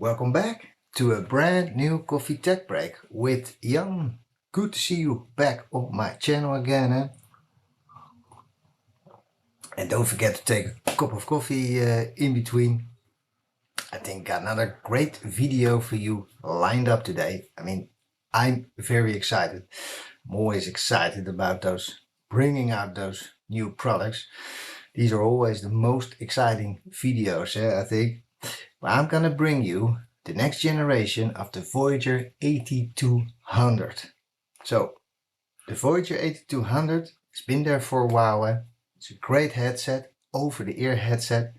Welcome back to a brand new coffee tech break with Jan. Good to see you back on my channel again. And don't forget to take a cup of coffee in between. I think got another great video for you lined up today. I'm very excited. I'm always excited about bringing out those new products. These are always the most exciting videos, I think. I'm gonna bring you the next generation of the Voyager 8200. So the Voyager 8200 has been there for a while. It's a great headset, over-the-ear headset,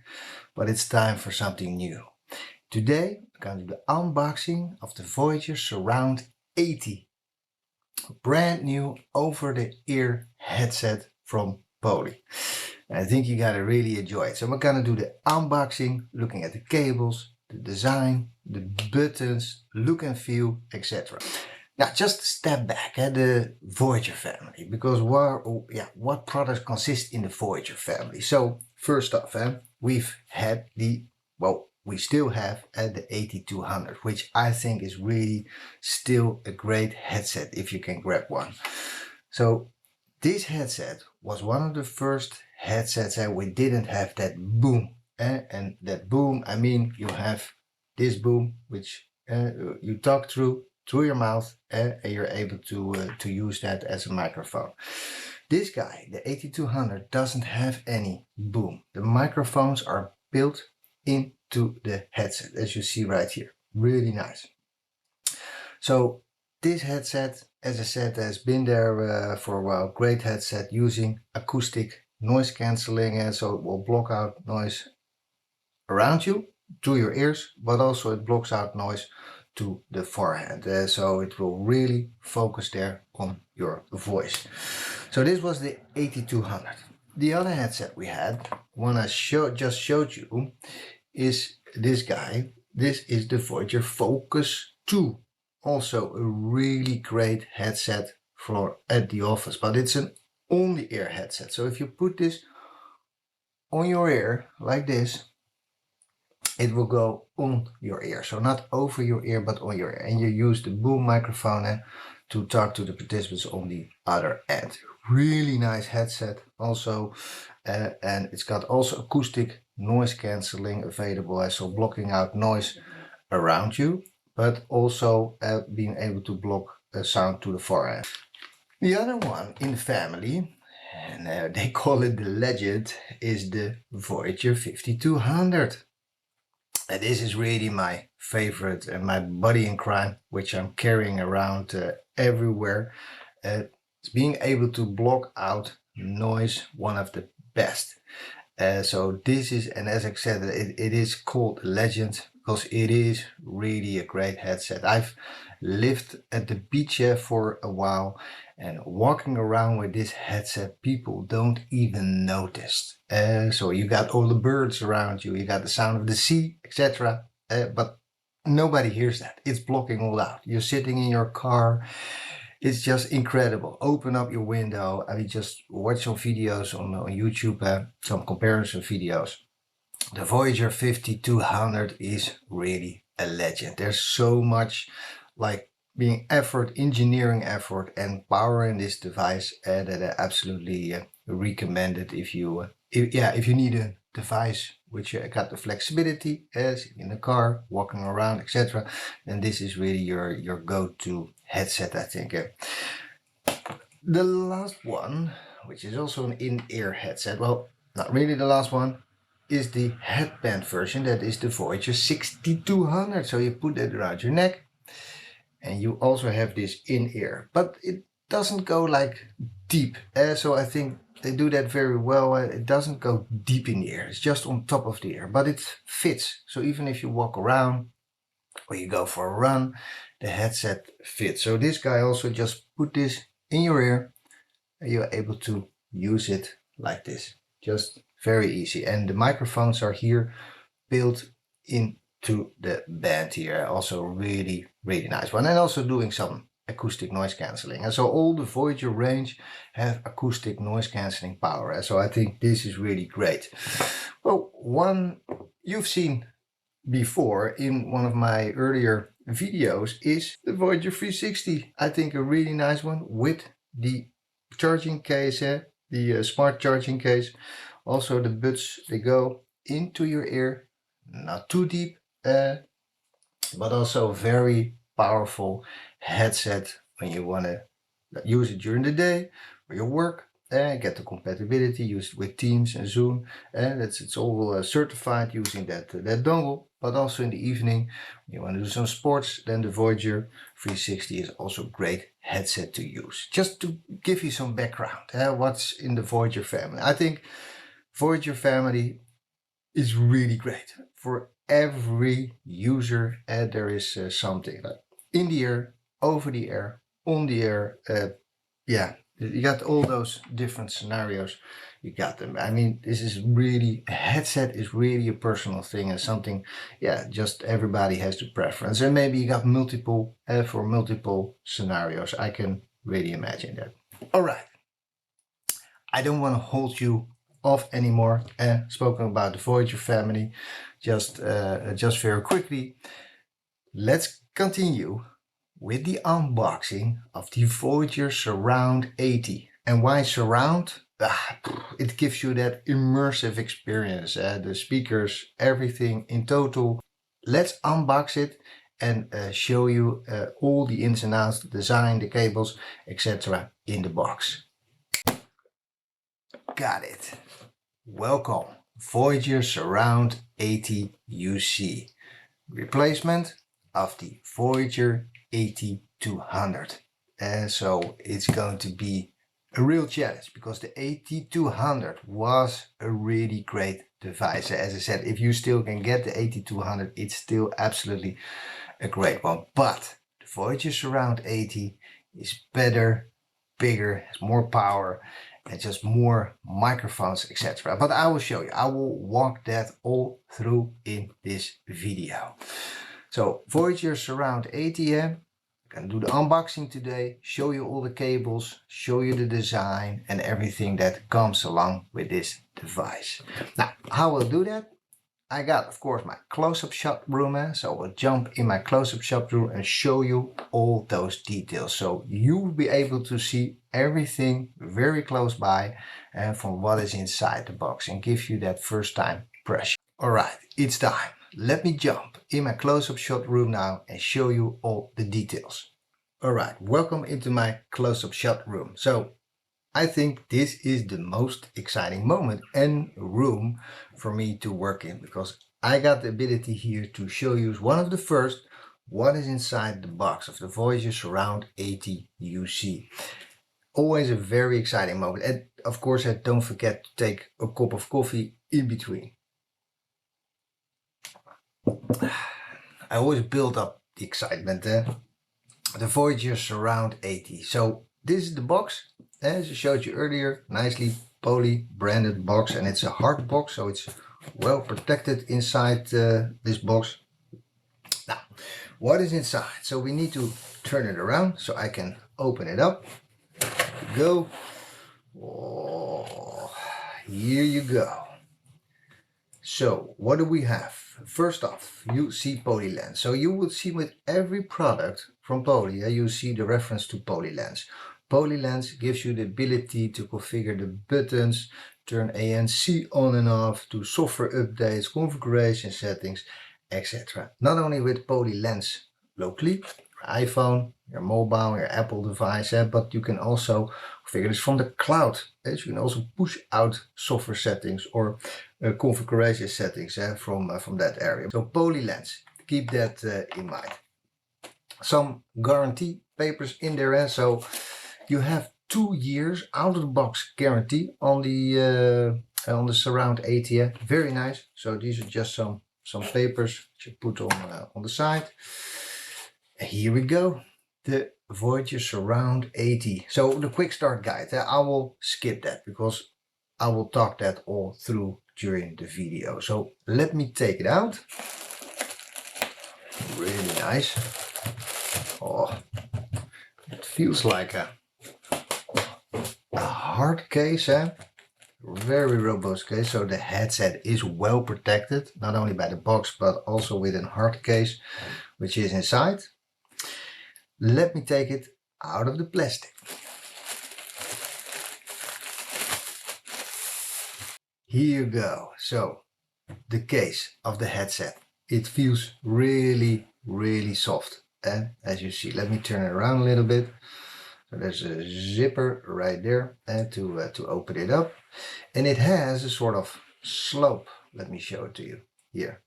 but it's time for something new. Today I'm going to do the unboxing of the Voyager Surround 80. A brand new over-the-ear headset from Poly. And I think you gotta really enjoy it. So we're gonna do the unboxing, looking at the cables, the design, the buttons, look and feel, etc. Now just a step back at the Voyager family, because what products consist in the Voyager family? So first off, we've had we still have the 8200, which I think is really still a great headset if you can grab one. So this headset was one of the first headsets and we didn't have that boom. And that boom, I mean you have this boom which you talk through your mouth and you're able to use that as a microphone. This guy, the 8200, doesn't have any boom. The microphones are built into the headset, as you see right here. Really nice. So this headset, as I said, has been there for a while. Great headset using acoustic noise cancelling, and so it will block out noise around you to your ears, but also it blocks out noise to the forehead, so it will really focus there on your voice. So this was the 8200. The other headset we had, one I just showed you, is this guy. This is the Voyager Focus 2. Also a really great headset for at the office, but it's an on-the-ear headset. So if you put this on your ear like this, it will go on your ear. So not over your ear, but on your ear. And you use the boom microphone to talk to the participants on the other end. Really nice headset also. And it's got also acoustic noise cancelling available, so blocking out noise around you, but also being able to block sound to the forehead. The other one in the family, and they call it the legend, is the Voyager 5200. And this is really my favorite and my buddy in crime, which I'm carrying around everywhere. It's being able to block out noise, one of the best. So this is, and as I said, it is called Legend because it is really a great headset. I've lived at the beach for a while, and walking around with this headset, people don't even notice. So you got all the birds around you, you got the sound of the sea, etc. But nobody hears that. It's blocking all out. You're sitting in your car. It's just incredible. Open up your window. I mean, just watch some videos on YouTube, some comparison videos. The Voyager 5200 is really a legend. There's so much like being engineering effort and power in this device that I absolutely recommend it if you need a device which got the flexibility as in the car, walking around, etc. then this is really your go-to headset, I think. The last one, which is also an in-ear headset, well, not really the last one, is the headband version. That is the Voyager 6200. So you put that around your neck and you also have this in-ear, but it doesn't go like deep. So I think they do that very well. It doesn't go deep in the ear. It's just on top of the ear, but it fits. So even if you walk around or you go for a run, the headset fits. So this guy also just put this in your ear and you're able to use it like this. Just very easy. And the microphones are here built into the band here. Also really, really nice one. And also doing some acoustic noise cancelling. And so all the Voyager range have acoustic noise cancelling power. So I think this is really great. Well, you've seen before in one of my earlier videos is the Voyager 360. I think a really nice one with the charging case, the smart charging case. Also the buds, they go into your ear, not too deep, but also very powerful headset when you want to use it during the day for your work and get the compatibility, use it with Teams and Zoom, and it's all certified using that dongle. But also in the evening, when you want to do some sports, then the Voyager 360 is also a great headset to use. Just to give you some background, what's in the Voyager family. I think Voyager family is really great for every user. There is something like in the air, over the air, on the air. Yeah, you got all those different scenarios. You got them. I mean, this is really, a headset is really a personal thing and something, yeah, just everybody has the preference. And maybe you got multiple for multiple scenarios. I can really imagine that. All right. I don't want to hold you off anymore. Spoken about the Voyager family, just very quickly. Let's continue with the unboxing of the Voyager Surround 80. And why surround? It gives you that immersive experience. The speakers, everything in total. Let's unbox it and show you all the ins and outs, the design, the cables, etc. in the box. Got it. Welcome, Voyager Surround 80 UC. Replacement of the Voyager 8200. And so it's going to be a real challenge because the 8200 was a really great device. As I said, if you still can get the 8200, it's still absolutely a great one. But the Voyager Surround 80 is better, bigger, has more power, and just more microphones, etc. But I will show you. I will walk that all through in this video. So Voyager Surround 80, I'm gonna do the unboxing today, show you all the cables, show you the design and everything that comes along with this device. Now, how I'll do that? I got, of course, my close-up shot room, so I'll jump in my close-up shot room and show you all those details. So you will be able to see everything very close by from what is inside the box and give you that first-time impression. All right, it's time. Let me jump in my close-up shot room now and show you all the details. All right, welcome into my close-up shot room. So I think this is the most exciting moment and room for me to work in because I got the ability here to show you one of the first what is inside the box of the Voyager Surround 80 UC. Always a very exciting moment. And of course, don't forget to take a cup of coffee in between. I always build up the excitement there. The Voyager Surround 80. So this is the box. As I showed you earlier, nicely poly branded box, and it's a hard box, so it's well protected inside this box. Now, what is inside? So we need to turn it around so I can open it up. Here we go. Oh, here you go. So what do we have? First off, you see poly lens. So you will see with every product from Poly, you see the reference to poly lens. Poly lens gives you the ability to configure the buttons, turn ANC on and off, do software updates, configuration settings, etc. Not only with poly lens locally, your iPhone, your mobile, your Apple device, but you can also configure this from the cloud. So you can also push out software settings or configuration settings from that area. So poly lens, keep that in mind. Some guarantee papers in there, so you have 2 years out of the box guarantee on the Surround 80. Very nice. So these are just some papers that you put on the side. And here we go, the Voyager Surround 80. So the quick start guide, I will skip that because I will talk that all through during the video. So let me take it out. Really nice. Oh, it feels like a hard case, very robust case. So the headset is well protected, not only by the box, but also with a hard case, which is inside. Let me take it out of the plastic. Here you go. So the case of the headset, it feels really, really soft. And as you see, let me turn it around a little bit. So there's a zipper right there and to open it up. And it has a sort of slope. Let me show it to you here.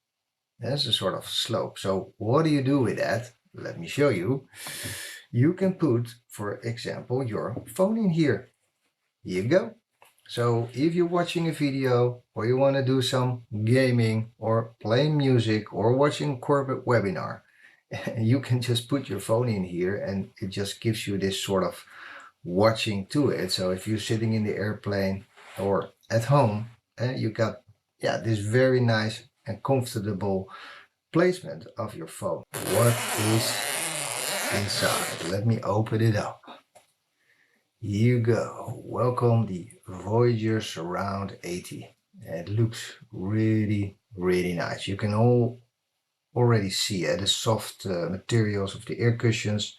There's a sort of slope. So what do you do with that? Let me show you. You can put, for example, your phone in here. Here you go. So if you're watching a video or you want to do some gaming or playing music or watching a corporate webinar, you can just put your phone in here and it just gives you this sort of watching to it. So if you're sitting in the airplane or at home, you got this very nice and comfortable placement of your phone. What is inside? Let me open it up. Here you go. Welcome the Voyager Surround 80. It looks really, really nice. You can already see the soft materials of the air cushions.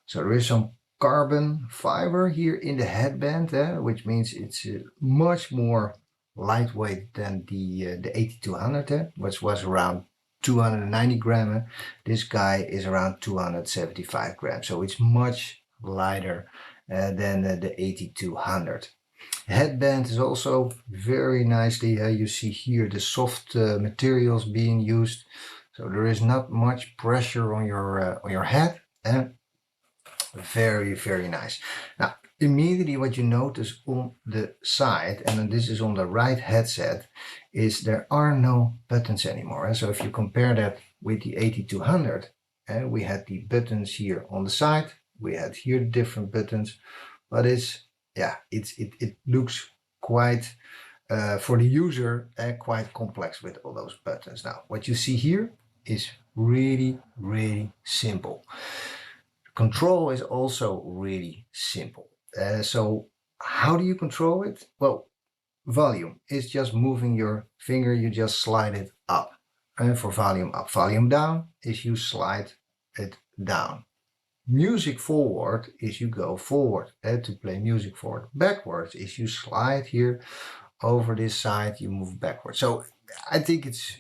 So there is some carbon fiber here in the headband, which means it's much more lightweight than the 8200, which was around 290 grams. This guy is around 275 grams, so it's much lighter than the 8200. Headband is also very nicely, you see here the soft materials being used, so there is not much pressure on your head. Very, very nice. Now, immediately what you notice on the side, and this is on the right headset, is there are no buttons anymore. So if you compare that with the 8200, we had the buttons here on the side, we had here different buttons, but it looks quite for the user quite complex with all those buttons. Now what you see here is really, really simple. Control is also really simple. So how do you control it? Well, volume is just moving your finger, you just slide it up. And for volume up, volume down is you slide it down. Music forward is you go forward. To play music forward. Backwards is you slide here over this side, you move backwards. So I think it's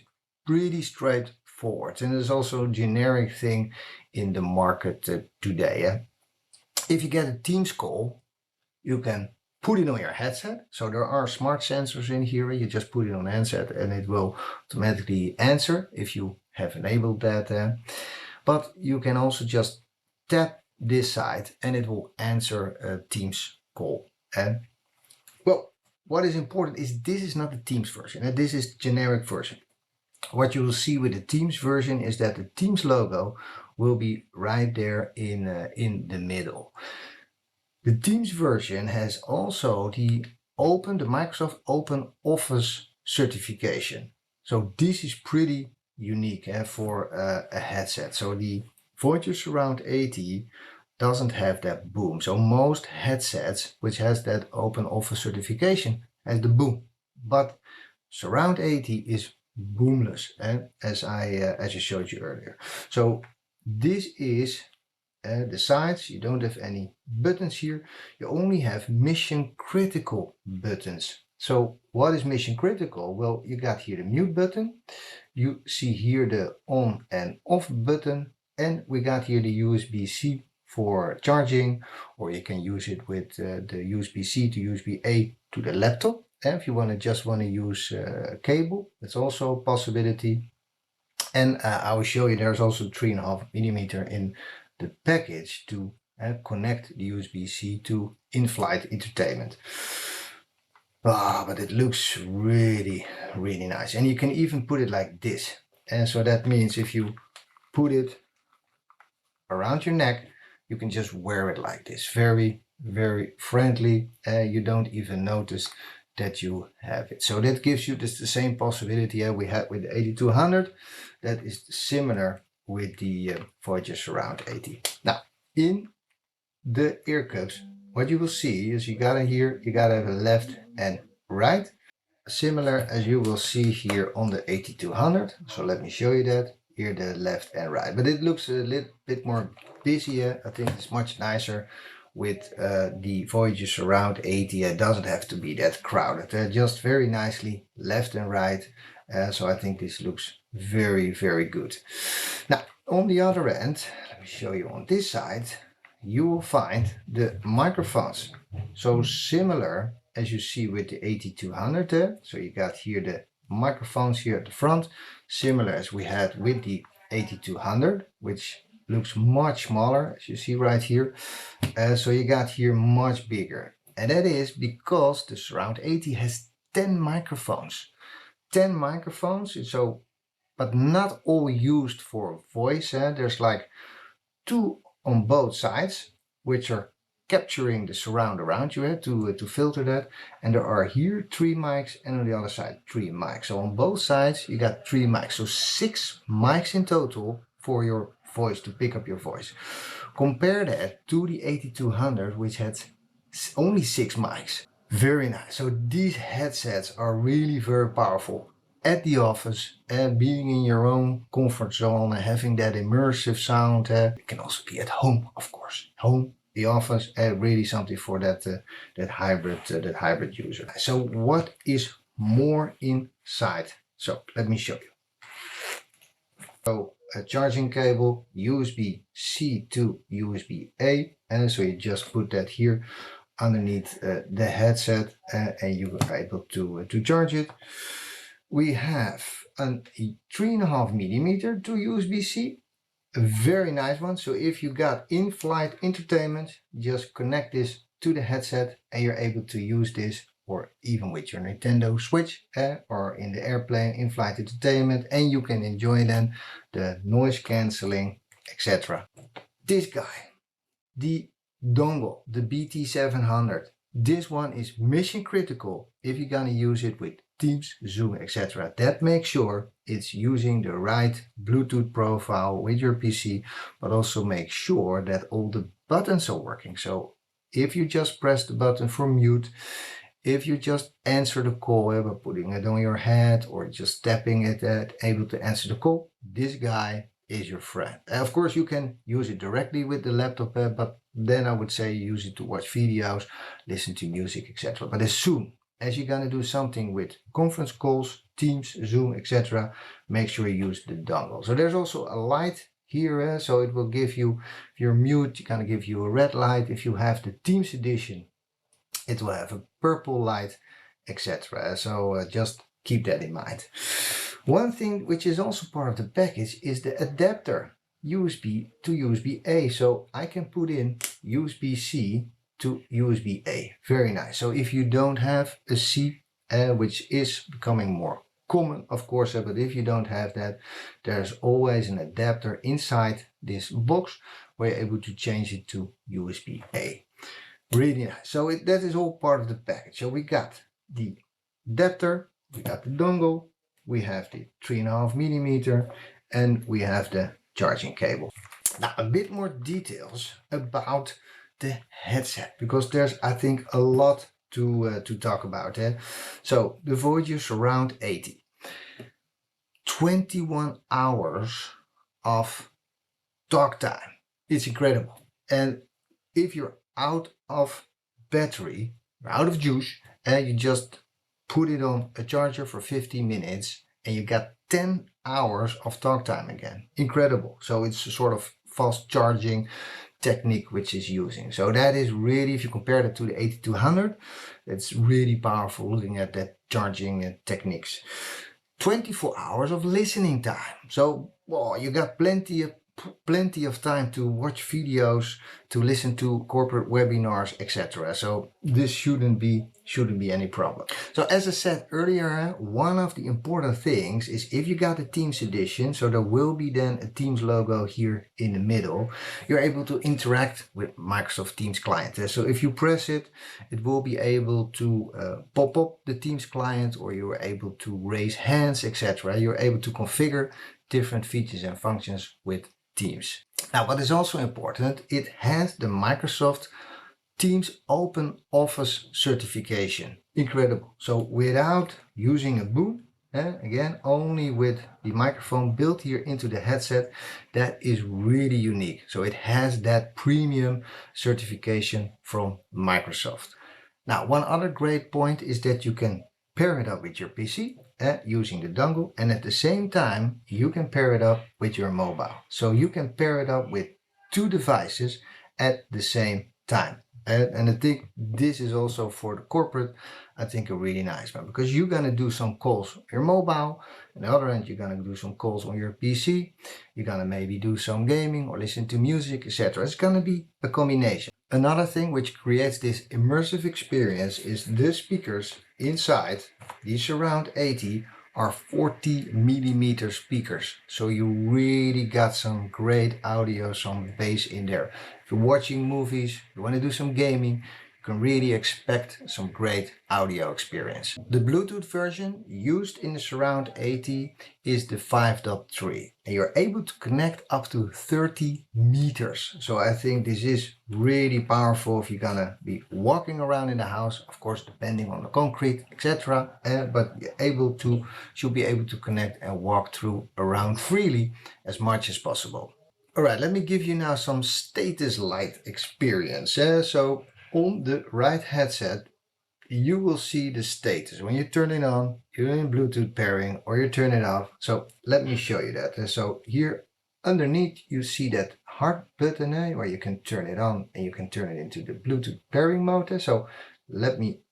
pretty straightforward. And there's also a generic thing in the market today. If you get a Teams call, you can put it on your headset. So there are smart sensors in here. You just put it on the handset and it will automatically answer if you have enabled that. But you can also just tap this side and it will answer a Teams call. And well, what is important is this is not the Teams version, and this is generic version. What you will see with the Teams version is that the Teams logo will be right there in the middle. The Teams version has also the Microsoft Open Office certification. So this is pretty unique for a headset. So the Voyager Surround 80 doesn't have that boom. So most headsets which has that Open Office certification has the boom, but Surround 80 is boomless, as I showed you earlier. So this is the sides. You don't have any buttons here. You only have mission critical buttons. So what is mission critical? Well, you got here the mute button. You see here the on and off button, and we got here the USB-C for charging, or you can use it with the USB-C to USB-A to the laptop. And if you just want to use a cable, that's also a possibility. And I will show you there's also 3.5 millimeter in the package to connect the USB-C to in-flight entertainment. But it looks really, really nice. And you can even put it like this. And so that means if you put it around your neck, you can just wear it like this. Very, very friendly. You don't even notice that you have it. So that gives you just the same possibility we had with the 8200. That is similar with the Voyager Surround 80. Now, in the ear cups, what you will see is you gotta have a left and right? Similar as you will see here on the 8200. So let me show you that. Here the left and right. But it looks a little bit more busier. I think it's much nicer with the Voyager Surround 80. It doesn't have to be that crowded. Just very nicely left and right. So I think this looks very, very good. Now, on the other end, let me show you on this side, you will find the microphones. So similar as you see with the 8200 there. So you got here the microphones here at the front, similar as we had with the 8200, which looks much smaller as you see right here. So you got here much bigger. And that is because the Surround 80 has 10 microphones. 10 microphones, so but not all used for voice. There's like 2 on both sides, which are capturing the surround around you to filter that. And there are here 3 mics, and on the other side 3 mics. So on both sides you got 3 mics. So 6 mics in total for your voice, to pick up your voice. Compare that to the 8200, which had only 6 mics. Very nice. So these headsets are really very powerful at the office, and being in your own comfort zone and having that immersive sound. It can also be at home, of course. Home, the office, really something for that hybrid user. So what is more inside? So let me show you. So a charging cable, USB-C to USB-A, and so you just put that here underneath the headset, and you are able to charge it. We have a 3.5mm to USB-C, a very nice one. So if you got in-flight entertainment, just connect this to the headset and you're able to use this, or even with your Nintendo Switch or in the airplane, in-flight entertainment, and you can enjoy then the noise cancelling, etc. This guy, the dongle, the BT700. This one is mission critical if you're gonna use it with Teams, Zoom, etc. That makes sure it's using the right Bluetooth profile with your PC, but also make sure that all the buttons are working. So if you just press the button for mute, if you just answer the call by putting it on your head or just tapping it, able to answer the call, this guy is your friend. Of course, you can use it directly with the laptop, but then I would say use it to watch videos, listen to music, etc. But as soon as you're gonna do something with conference calls, Teams, Zoom, etc., make sure you use the dongle. So there's also a light here, so it will give you, if you're mute, it's gonna give you a red light. If you have the Teams edition, it will have a purple light, etc. So just keep that in mind. One thing which is also part of the package is the adapter, USB to USB-A. So I can put in USB-C to USB-A. Very nice. So if you don't have a C, which is becoming more common, of course, but if you don't have that, there's always an adapter inside this box where you're able to change it to USB-A. Really nice. So that is all part of the package. So we got the adapter, we got the dongle, we have the 3.5mm, and we have the charging cable. Now a bit more details about the headset, because there's, I think, a lot to talk about. So the Voyager Surround 80, 21 hours of talk time. It's incredible. And if you're out of battery, out of juice, and you just put it on a charger for 15 minutes and you got 10 hours of talk time again. Incredible. So it's a sort of fast charging technique which is using. So that is really, if you compare that to the 8200, it's really powerful looking at that charging techniques. 24 hours of listening time. So, well, you got plenty of time to watch videos, to listen to corporate webinars, etc. So this shouldn't be any problem. So as I said earlier, one of the important things is if you got the Teams edition, so there will be then a Teams logo here in the middle, you're able to interact with Microsoft Teams client. So if you press it, it will be able to pop up the Teams client, or you're able to raise hands, etc. You're able to configure different features and functions with Teams. Now, what is also important, it has the Microsoft Teams Open Office certification. Incredible. So without using a boom, again, only with the microphone built here into the headset, that is really unique. So it has that premium certification from Microsoft. Now, one other great point is that you can pair it up with your PC using the dongle, and at the same time you can pair it up with your mobile. So you can pair it up with two devices at the same time. And I think this is also for the corporate, I think a really nice one, because you're going to do some calls on your mobile. On the other hand, you're going to do some calls on your PC. You're going to maybe do some gaming or listen to music, etc. It's going to be a combination. Another thing which creates this immersive experience is the speakers inside the Surround 80 are 40 millimeter speakers. So you really got some great audio, some bass in there. If you're watching movies, you want to do some gaming, you can really expect some great audio experience. The Bluetooth version used in the Surround 80 is the 5.3, and you're able to connect up to 30 meters. So I think this is really powerful if you're gonna be walking around in the house, of course depending on the concrete, etc. But you should be able to connect and walk through around freely as much as possible. All right, let me give you now some status light experience. So on the right headset, you will see the status. When you turn it on, you're in Bluetooth pairing, or you turn it off. So let me show you that. So here underneath, you see that heart button where you can turn it on and you can turn it into the Bluetooth pairing mode. So let me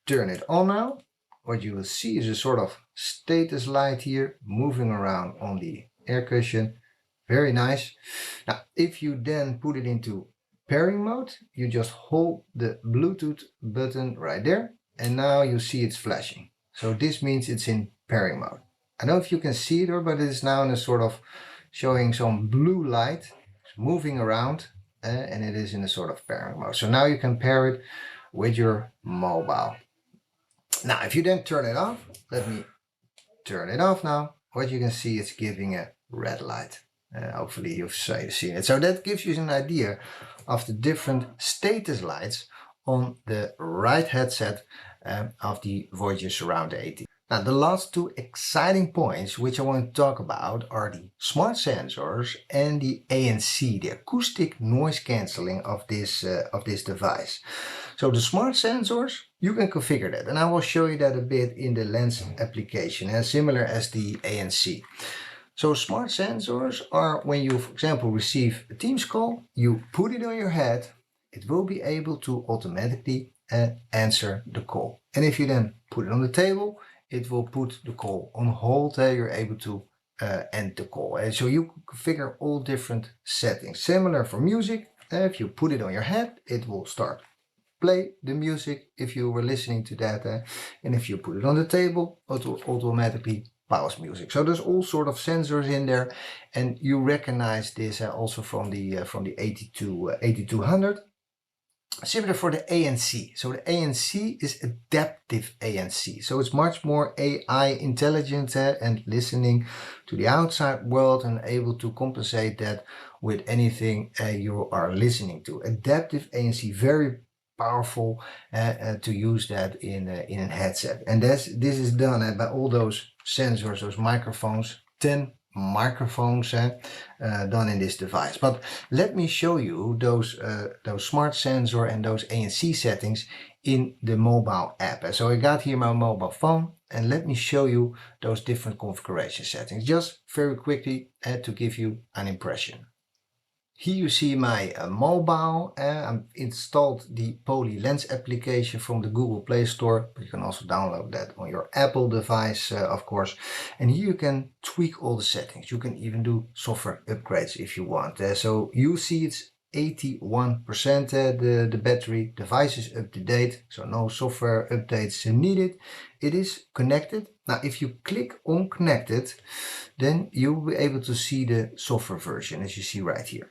turn it on now. What you will see is a sort of status light here moving around on the air cushion. Very nice. Now, if you then put it into pairing mode, you just hold the Bluetooth button right there, and now you see it's flashing. So this means it's in pairing mode. I don't know if you can see it, but it is now in a sort of showing some blue light. It's moving around, and it is in a sort of pairing mode. So now you can pair it with your mobile. Now, if you then turn it off, let me turn it off now. What you can see is giving a red light. Hopefully you've seen it. So that gives you an idea of the different status lights on the right headset of the Voyager Surround 80. Now the last two exciting points which I want to talk about are the smart sensors and the ANC, the acoustic noise cancelling of this device. So the smart sensors, you can configure that, and I will show you that a bit in the lens application, similar as the ANC. So smart sensors are when you, for example, receive a Teams call, you put it on your head, it will be able to automatically answer the call. And if you then put it on the table, it will put the call on hold. You're able to end the call. So you configure all different settings. Similar for music, if you put it on your head, it will start play the music if you were listening to that. And if you put it on the table, it will automatically pause music. So there's all sort of sensors in there, and you recognize this also from the 8200. Similar for the ANC. So the ANC is adaptive ANC. So it's much more AI intelligent and listening to the outside world and able to compensate that with anything you are listening to. Adaptive ANC, very powerful to use that in a headset. And this is done by all those sensors, those microphones, 10 microphones done in this device. But let me show you those smart sensor and those ANC settings in the mobile app. So I got here my mobile phone, and let me show you those different configuration settings just very quickly to give you an impression. Here you see my mobile. I've installed the Poly Lens application from the Google Play Store, but you can also download that on your Apple device, of course. And here you can tweak all the settings. You can even do software upgrades if you want. So you see it's 81% the battery. Device is up to date, so no software updates needed. It is connected. Now if you click on connected, then you'll be able to see the software version as you see right here.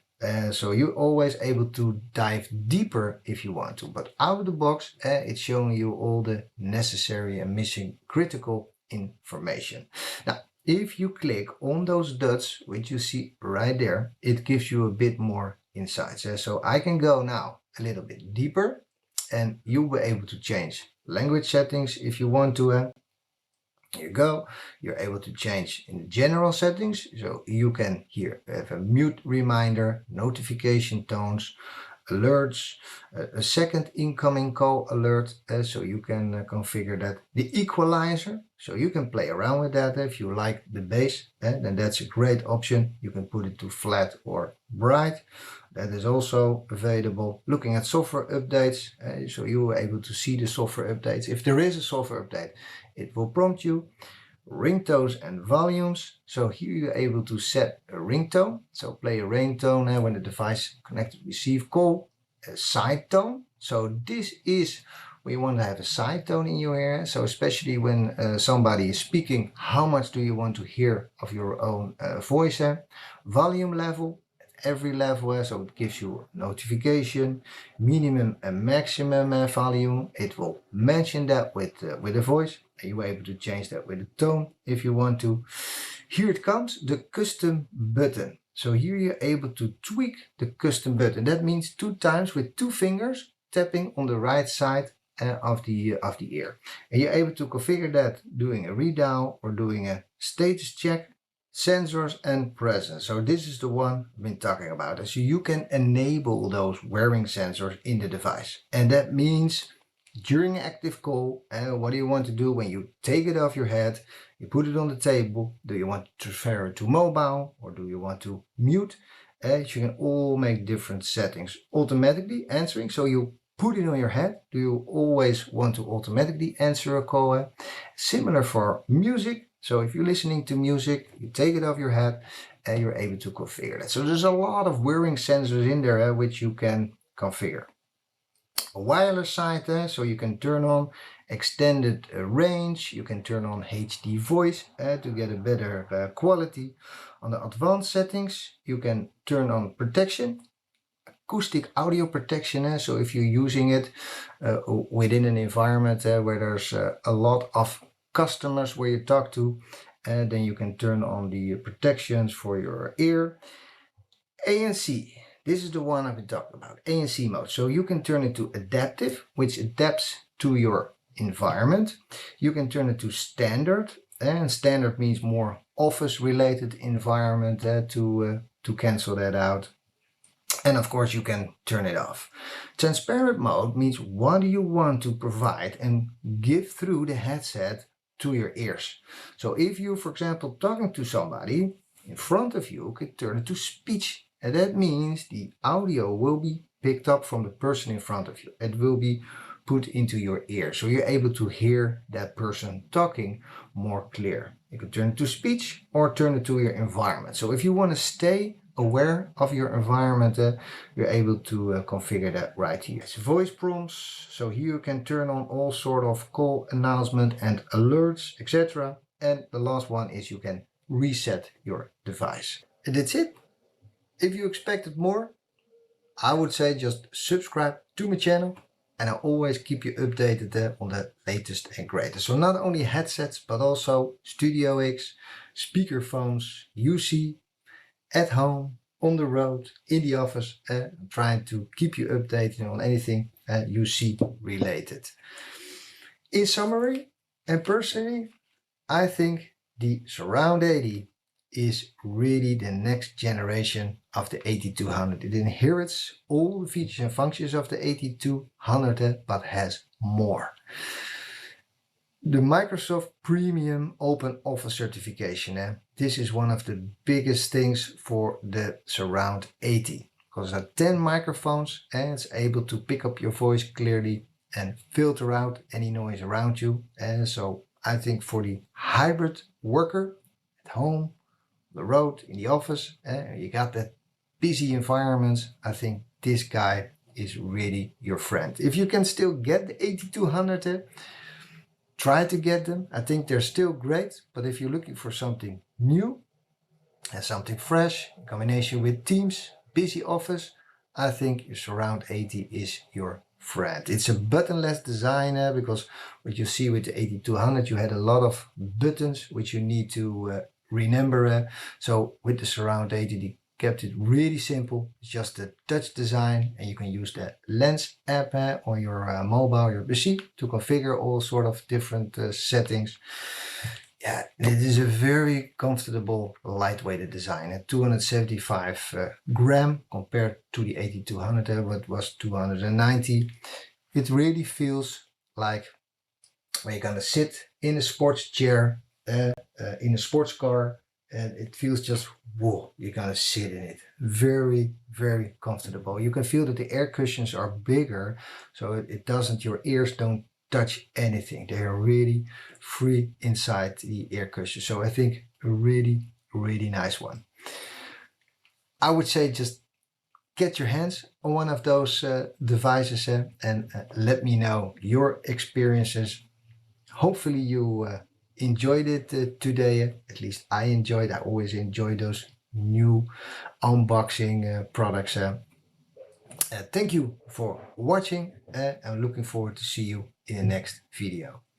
So you're always able to dive deeper if you want to, but out of the box it's showing you all the necessary and missing critical information. Now if you click on those dots which you see right there, it gives you a bit more inside. So I can go now a little bit deeper, and you'll be able to change language settings if you want to. Here you go. You're able to change in the general settings. So you can here have a mute reminder, notification tones, alerts, a second incoming call alert, so you can configure that. The equalizer, so you can play around with that. If you like the bass, then that's a great option. You can put it to flat or bright. That is also available. Looking at software updates, so you are able to see the software updates. If there is a software update, it will prompt you. Ringtones and volumes. So here you're able to set a ringtone. So play a ringtone when the device connected receive call. A side tone. So this is where you want to have a side tone in your ear. So especially when somebody is speaking, how much do you want to hear of your own voice? Volume level. Every level, so it gives you notification, minimum and maximum volume. It will mention that with a voice, and you are able to change that with a tone if you want to. Here it comes, the custom button. So here you're able to tweak the custom button. That means 2 times with 2 fingers tapping on the right side of the ear, and you're able to configure that doing a redial or doing a status check. Sensors and presence. So this is the one I've been talking about. So you can enable those wearing sensors in the device. And that means during an active call, what do you want to do when you take it off your head, you put it on the table? Do you want to transfer it to mobile, or do you want to mute? You can all make different settings. Automatically answering, so you put it on your head. Do you always want to automatically answer a call? Similar for music. So if you're listening to music, you take it off your head and you're able to configure that. So there's a lot of wearing sensors in there which you can configure. A wireless side, so you can turn on extended range, you can turn on HD voice to get a better quality. On the advanced settings, you can turn on protection, acoustic audio protection. So if you're using it within an environment where there's a lot of customers where you talk to, and then you can turn on the protections for your ear. ANC, this is the one I've been talking about, ANC mode. So you can turn it to adaptive, which adapts to your environment. You can turn it to standard, and standard means more office related environment to cancel that out. And of course you can turn it off. Transparent mode means what do you want to provide and give through the headset to your ears. So if you, for example, talking to somebody in front of you, can turn it to speech, and that means the audio will be picked up from the person in front of you. It will be put into your ear, so you're able to hear that person talking more clear. You can turn it to speech or turn it to your environment. So if you want to stay aware of your environment, you're able to configure that right here. It's voice prompts, so here you can turn on all sort of call announcement and alerts, etc. And the last one is you can reset your device. And that's it. If you expected more, I would say just subscribe to my channel, and I always keep you updated on the latest and greatest. So not only headsets, but also Studio X, speakerphones, UC, at home, on the road, in the office. I'm trying to keep you updated on anything UC related. In summary, and personally, I think the Surround 80 is really the next generation of the 8200. It inherits all the features and functions of the 8200, but has more. The Microsoft Premium Open Office certification. This is one of the biggest things for the Surround 80, because there are 10 microphones and it's able to pick up your voice clearly and filter out any noise around you. And so I think for the hybrid worker at home, the road, in the office, you got that busy environment, I think this guy is really your friend. If you can still get the 8200, try to get them. I think they're still great, but if you're looking for something new and something fresh in combination with Teams, busy office, I think your Surround 80 is your friend. It's a buttonless design because what you see with the 8200, you had a lot of buttons which you need to remember. So with the Surround 80, the kept it really simple. It's just a touch design, and you can use the Lens app on your mobile, your PC, to configure all sort of different settings. Yeah, it is a very comfortable, lightweighted design at 275 gram compared to the 8200, what was 290. It really feels like where you're gonna sit in a sports chair, in a sports car, and it feels just, whoa, you're gonna sit in it. Very, very comfortable. You can feel that the air cushions are bigger, so it doesn't, your ears don't touch anything. They are really free inside the air cushion. So I think a really, really nice one. I would say just get your hands on one of those devices and let me know your experiences. Hopefully you enjoyed it today. At least I enjoyed. I always enjoy those new unboxing products. Thank you for watching. I'm looking forward to see you in the next video.